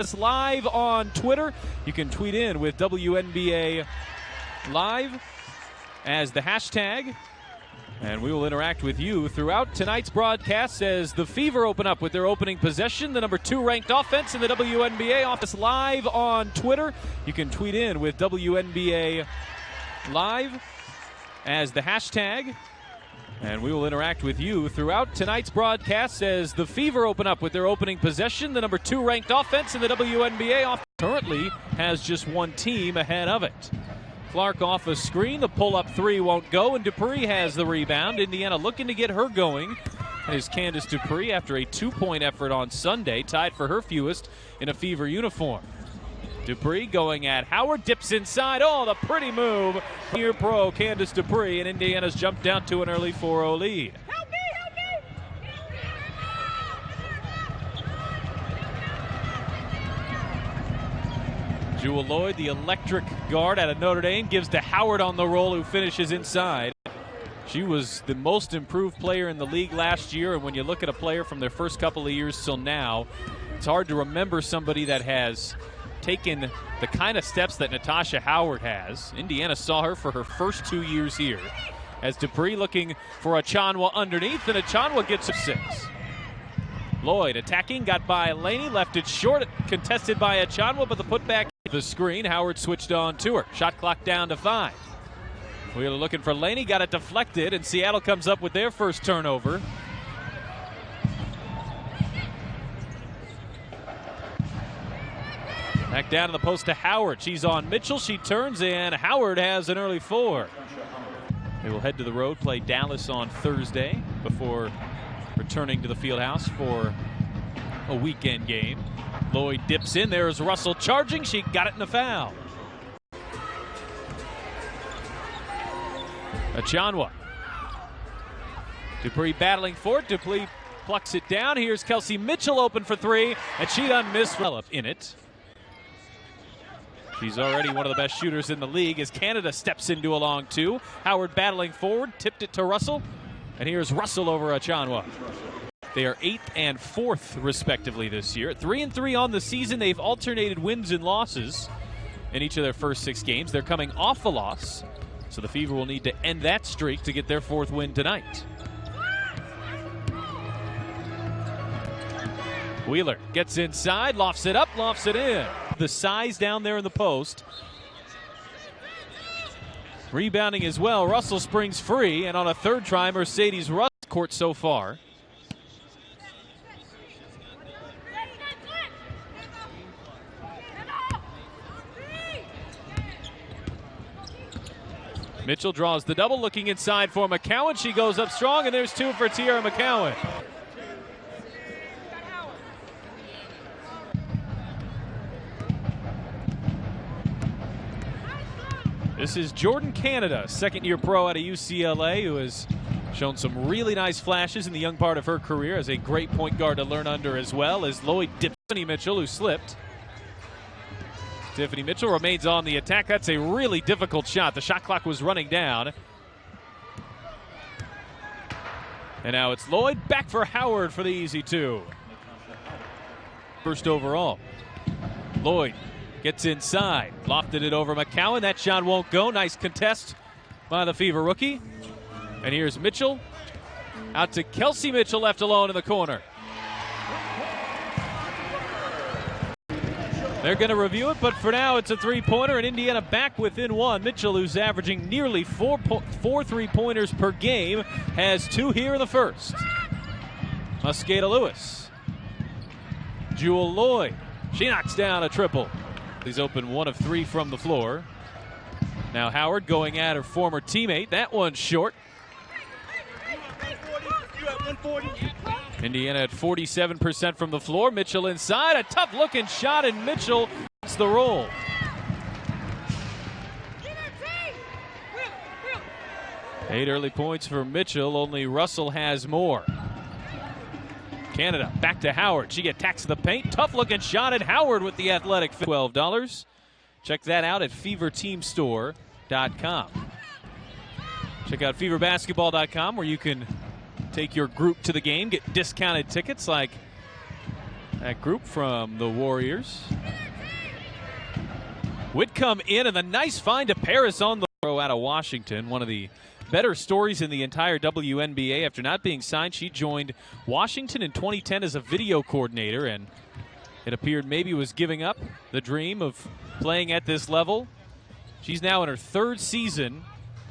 Us live on Twitter. You can tweet in with WNBA Live as the hashtag, and we will interact with you throughout tonight's broadcast as the Fever open up with their opening possession, the number 2 ranked offense in the WNBA. Office live on Twitter. You can tweet in with WNBA Live as the hashtag, and we will interact with you throughout tonight's broadcast as the Fever open up with their opening possession, the number 2 ranked offense in the WNBA. Currently has just one team ahead of it. Clark off a screen, the pull-up three won't go, and Dupree has the rebound. Indiana looking to get her going. That is Candace Dupree after a 2-point effort on Sunday, tied for her fewest in a Fever uniform. Dupree going at Howard, dips inside. Oh, the pretty move. Here pro Candace Dupree, and Indiana's jumped down to an early 4-0 lead. Help me! Jewel Lloyd, the electric guard out of Notre Dame, gives to Howard on the roll, who finishes inside. She was the most improved player in the league last year, and when you look at a player from their first couple of years till now, it's hard to remember somebody that has taken the kind of steps that Natasha Howard has. Indiana saw her for her first 2 years here. As Dupree looking for Achanwa underneath, and Achanwa gets a 6. Lloyd attacking, got by Laney, left it short, contested by Achanwa, but the putback the screen. Howard switched on to her. Shot clock down to 5. Wheeler looking for Laney, got it deflected, and Seattle comes up with their first turnover. Back down to the post to Howard. She's on Mitchell. She turns, and Howard has an early 4. They will head to the road, play Dallas on Thursday before returning to the Fieldhouse for a weekend game. Lloyd dips in. There's Russell charging. She got it in a foul. Achanwa. Dupree battling for it. Dupree plucks it down. Here's Kelsey Mitchell open for 3, and she done missed in it. She's already one of the best shooters in the league as Canada steps into a long 2. Howard battling forward, tipped it to Russell, and here's Russell over Achanwa. They are 8th and 4th, respectively, this year. 3-3 on the season. They've alternated wins and losses in each of their first 6 games. They're coming off a loss, so the Fever will need to end that streak to get their 4th win tonight. Wheeler gets inside, lofts it up, lofts it in. The size down there in the post. Rebounding as well. Russell springs free, and on a third try, Mercedes Russell court so far. Mitchell draws the double, looking inside for McCowan. She goes up strong, and there's 2 for Tiara McCowan. This is Jordan Canada, second-year pro out of UCLA, who has shown some really nice flashes in the young part of her career as a great point guard to learn under as well, as Lloyd dips Tiffany Mitchell, who slipped. Tiffany Mitchell remains on the attack. That's a really difficult shot. The shot clock was running down. And now it's Lloyd back for Howard for the easy 2. First overall. Lloyd gets inside, lofted it over McCowan. That shot won't go. Nice contest by the Fever rookie. And here's Mitchell. Out to Kelsey Mitchell, left alone in the corner. They're going to review it, but for now it's a 3-pointer, and Indiana back within 1. Mitchell, who's averaging nearly 4 3-pointers per game, has 2 here in the first. Mosqueda Lewis. Jewel Lloyd. She knocks down a triple. He's open 1 of 3 from the floor. Now Howard going at her former teammate. That one's short. Indiana at 47% from the floor. Mitchell inside. A tough-looking shot, and Mitchell gets the roll. Eight early points for Mitchell. Only Russell has more. Canada back to Howard. She attacks the paint. Tough-looking shot, at Howard with the athletic $12. Check that out at feverteamstore.com. Check out feverbasketball.com, where you can take your group to the game, get discounted tickets like That group from the Warriors. Whitcomb in, and the nice find to Paris on the throw out of Washington. One of the better stories in the entire WNBA. After not being signed, she joined Washington in 2010 as a video coordinator, and it appeared maybe was giving up the dream of playing at this level. She's now in her third season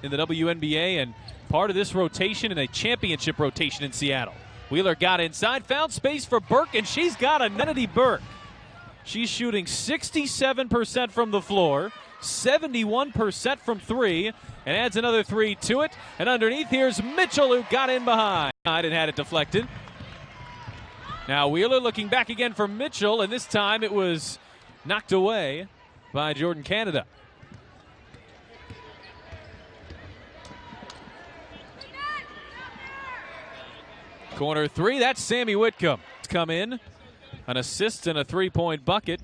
in the WNBA and part of this rotation in a championship rotation in Seattle. Wheeler got inside, found space for Burke, and she's got a Kennedy Burke. She's shooting 67% from the floor, 71% from three, and adds another three to it. And underneath, here's Mitchell, who got in behind and had it deflected. Now Wheeler looking back again for Mitchell, and this time it was knocked away by Jordan Canada. Corner three, that's Sammy Whitcomb. Come in, an assist and a three-point bucket.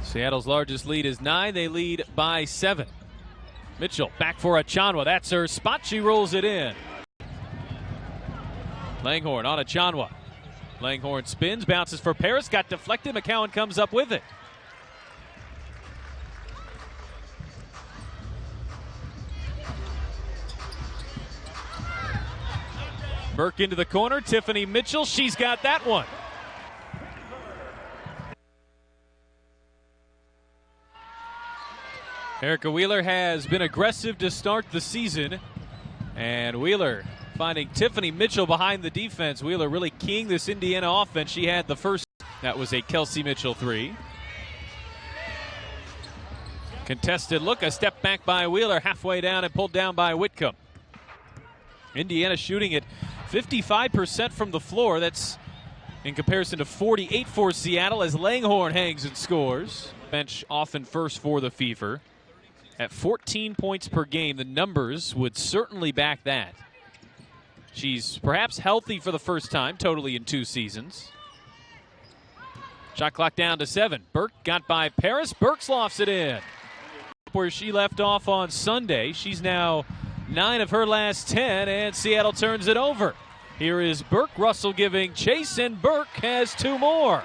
Seattle's largest lead is 9. They lead by 7. Mitchell back for Achanwa. That's her spot. She rolls it in. Langhorn on Achanwa. Langhorn spins, bounces for Paris, got deflected. McCowan comes up with it. Burke into the corner. Tiffany Mitchell, she's got that one. Erica Wheeler has been aggressive to start the season, and Wheeler finding Tiffany Mitchell behind the defense. Wheeler really keying this Indiana offense. She had the first. That was a Kelsey Mitchell three. Contested look, a step back by Wheeler, halfway down and pulled down by Whitcomb. Indiana shooting at 55% from the floor. That's in comparison to 48 for Seattle as Langhorn hangs and scores. Bench often first for the Fever. At 14 points per game, the numbers would certainly back that. She's perhaps healthy for the first time, totally in 2 seasons. Shot clock down to 7. Burke got by Paris. Burke lofts it in. Where she left off on Sunday. She's now 9 of her last 10, and Seattle turns it over. Here is Burke. Russell giving chase, and Burke has 2 more.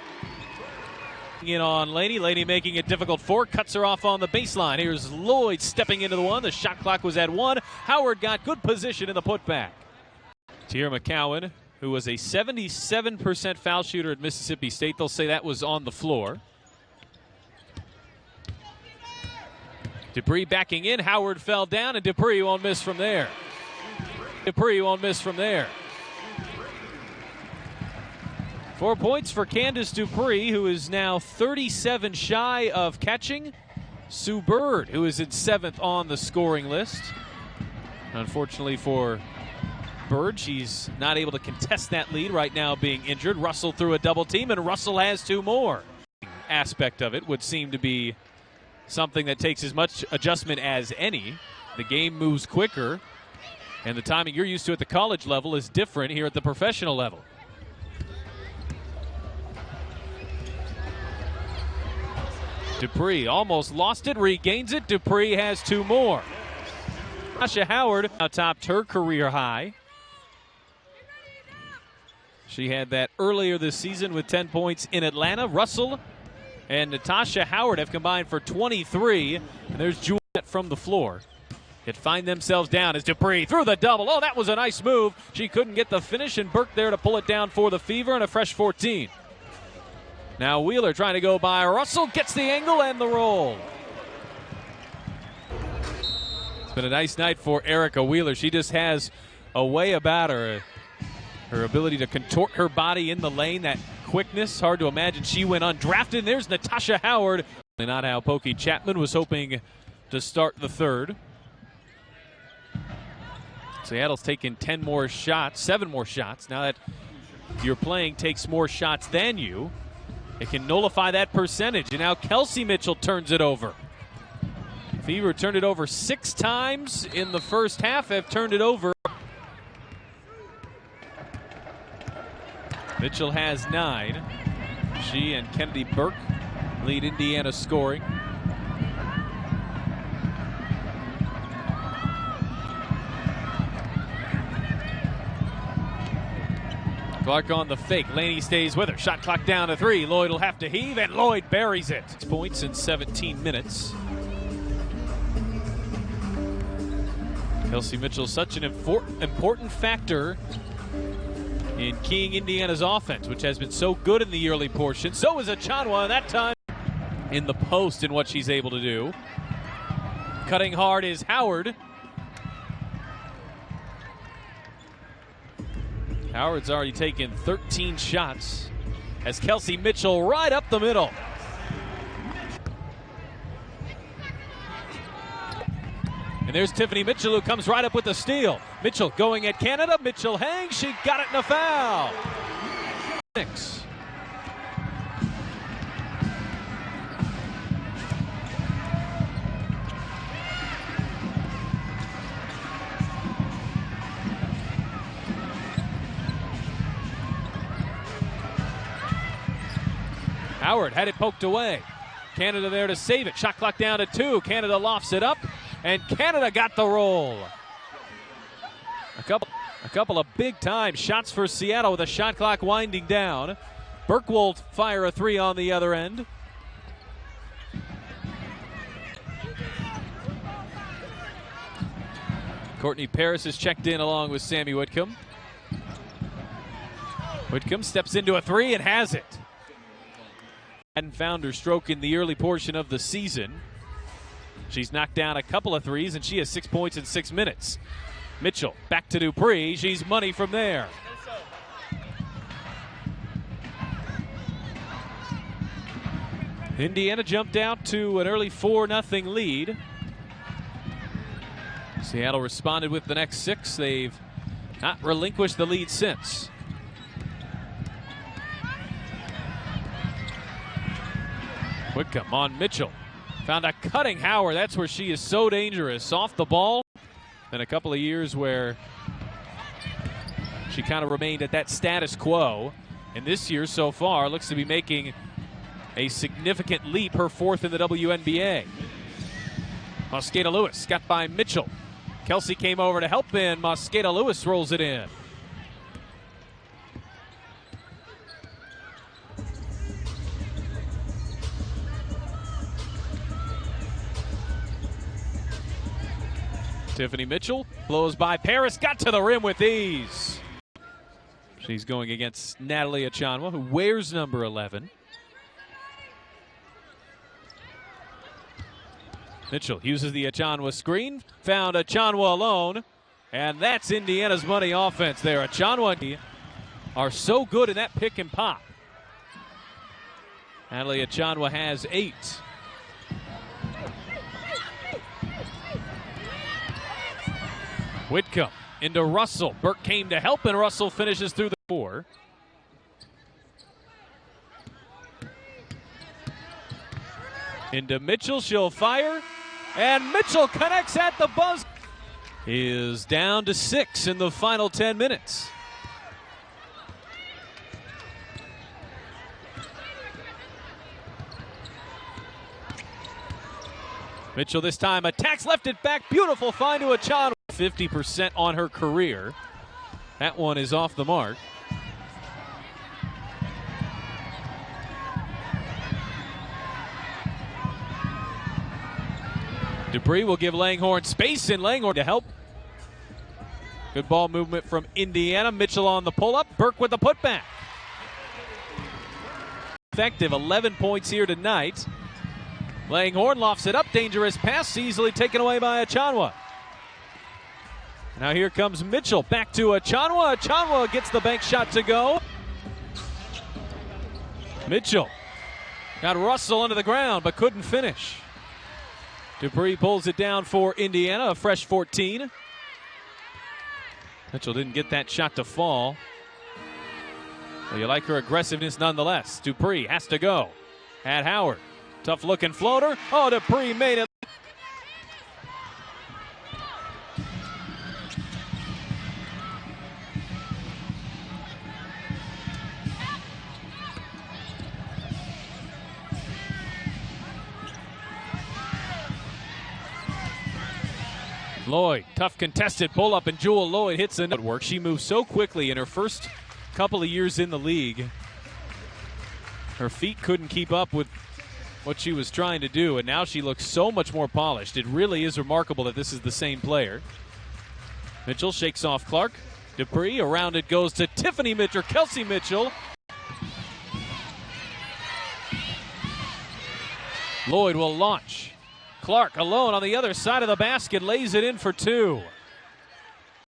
In on Laney. Laney making it difficult for, cuts her off on the baseline. Here's Lloyd stepping into the one. The shot clock was at 1. Howard got good position in the putback. Tier McCowan, who was a 77% foul shooter at Mississippi State. They'll say that was on the floor. Dupree backing in. Howard fell down, and Dupree won't miss from there. Dupree won't miss from there. 4 points for Candace Dupree, who is now 37 shy of catching Sue Bird, who is in 7th on the scoring list. Unfortunately for Bird, she's not able to contest that lead right now, being injured. Russell threw a double team, and Russell has 2 more. Aspect of it would seem to be something that takes as much adjustment as any. The game moves quicker, and the timing you're used to at the college level is different here at the professional level. Dupree almost lost it, regains it. Dupree has 2 more. Tasha Howard now topped her career high. She had that earlier this season with 10 points in Atlanta. Russell and Natasha Howard have combined for 23. And there's Juliet from the floor. It find themselves down as Dupree threw the double. Oh, that was a nice move. She couldn't get the finish, and Burke there to pull it down for the Fever, and a fresh 14. Now Wheeler trying to go by Russell, gets the angle and the roll. It's been a nice night for Erica Wheeler. She just has a way about her. Her ability to contort her body in the lane, that quickness, hard to imagine she went undrafted. And there's Natasha Howard. Not how Pokey Chapman was hoping to start the third. Seattle's taken 10 more shots, 7 more shots. Now that your playing takes more shots than you, it can nullify that percentage. And now Kelsey Mitchell turns it over. Fever turned it over 6 times in the first half, have turned it over. Mitchell has 9. She and Kennedy Burke lead Indiana scoring. Clark on the fake. Laney stays with her. Shot clock down to 3. Lloyd will have to heave, and Lloyd buries it. 6 points in 17 minutes. Kelsey Mitchell, such an important factor in keying Indiana's offense, which has been so good in the early portion. So is Achanwa, that time in the post in what she's able to do. Cutting hard is Howard. Howard's already taken 13 shots as Kelsey Mitchell right up the middle. And there's Tiffany Mitchell, who comes right up with the steal. Mitchell going at Canada. Mitchell hangs. She got it in a foul. 6. Howard had it poked away. Canada there to save it. Shot clock down to 2. Canada lofts it up, and Canada got the roll. A couple of big-time shots for Seattle with a shot clock winding down. Burke will fire a 3 on the other end. Courtney Paris is checked in along with Sammy Whitcomb. Whitcomb steps into a 3 and has it. Hadn't found her stroke in the early portion of the season. She's knocked down a couple of 3s, and she has 6 points in 6 minutes. Mitchell back to Dupree. She's money from there. Indiana jumped out to an early 4-0 lead. Seattle responded with the next 6. They've not relinquished the lead since. Whitcomb on Mitchell. Found a cutting Howard. That's where she is so dangerous. Off the ball. Then a couple of years where she kind of remained at that status quo. And this year so far looks to be making a significant leap. Her 4th in the WNBA. Mosqueda Lewis got by Mitchell. Kelsey came over to help, and Mosqueda Lewis rolls it in. Tiffany Mitchell blows by Paris, got to the rim with ease. She's going against Natalie Achanwa, who wears number 11. Mitchell uses the Achanwa screen, found Achanwa alone, and that's Indiana's money offense there. Achanwa are so good in that pick and pop. Natalie Achanwa has 8. Whitcomb into Russell. Burke came to help, and Russell finishes through the 4. Into Mitchell, she'll fire, and Mitchell connects at the buzzer. Is down to 6 in the final 10 minutes. Mitchell this time attacks, left it back. Beautiful find to Achanwa. 50% on her career. That one is off the mark. Dupree will give Langhorne space, and Langhorne to help. Good ball movement from Indiana. Mitchell on the pull-up. Burke with the putback. Effective, 11 points here tonight. Langhorne lofts it up. Dangerous pass, easily taken away by Achanwa. Now here comes Mitchell, back to Achanwa. Achanwa gets the bank shot to go. Mitchell got Russell under the ground, but couldn't finish. Dupree pulls it down for Indiana, a fresh 14. Mitchell didn't get that shot to fall. Well, you like her aggressiveness nonetheless. Dupree has to go. At Howard. Tough looking floater. Oh, Dupree made it. Lloyd, tough contested pull-up, and Jewel Lloyd hits a work. She moves so quickly in her first couple of years in the league, her feet couldn't keep up with what she was trying to do, and now she looks so much more polished. It really is remarkable that this is the same player. Mitchell shakes off Clark. Dupree, around it goes to Tiffany Mitchell, Kelsey Mitchell. Lloyd will launch. Clark alone on the other side of the basket, lays it in for two.